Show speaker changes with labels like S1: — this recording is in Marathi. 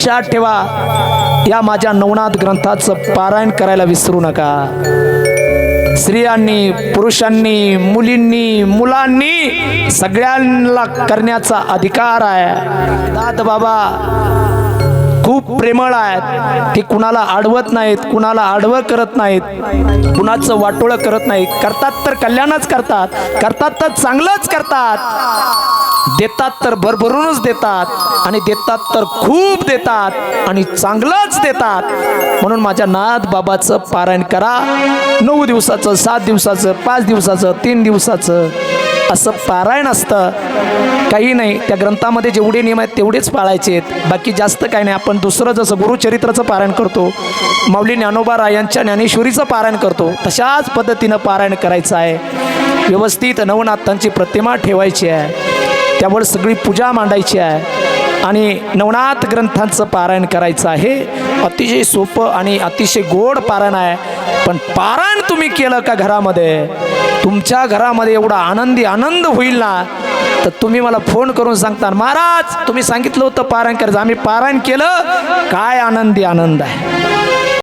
S1: लक्षात ठेवा, या माझ्या नवनाथ ग्रंथाचं पारायण करायला विसरू नका। स्त्रियांनी, पुरुषांनी, मुलींनी, मुलांनी सगळ्यांना करण्याचा अधिकार आहे। दाद बाबा खूप प्रेमळ आहेत, ते कुणाला अडवत नाहीत, कुणाला आडवं करत नाहीत, कुणाचं वाटोळं करत नाहीत। करतात तर कल्याणच करतात, करतात तर चांगलंच करतात, देतात तर भरभरूनच देतात आणि देतात तर खूप देतात आणि चांगलंच देतात। म्हणून माझ्या नाथ बाबाचं पारायण करा। 9 दिवसाचं, 7 दिवसाचं, 5 दिवसाचं, 3 दिवसाचं असं पारायण असतं। काही नाही, त्या ग्रंथामध्ये जेवढे नियम आहेत तेवढेच पाळायचे आहेत, बाकी जास्त काही नाही। आपण दुसरं जसं गुरुचरित्राचं पारायण करतो, माऊली ज्ञानोबा रायांच्या ज्ञानेश्वरीचं पारायण करतो, तशाच पद्धतीनं पारायण करायचं आहे। व्यवस्थित नवनाथांची प्रतिमा ठेवायची आहे, त्यावर सगळी पूजा मांडायची आहे आणि नवनाथ ग्रंथांचं पारायण करायचं आहे। अतिशय सोपं आणि अतिशय गोड पारायण आहे। पण पारायण तुम्ही केलं का घरामध्ये, तुमच्या घरामध्ये एवढा आनंद होईल ना, तर तुम्ही मला फोन करून सांगता, महाराज तुम्ही सांगितलं होतं पारायण करायचं, आम्ही पारायण केलं, काय आनंद आहे।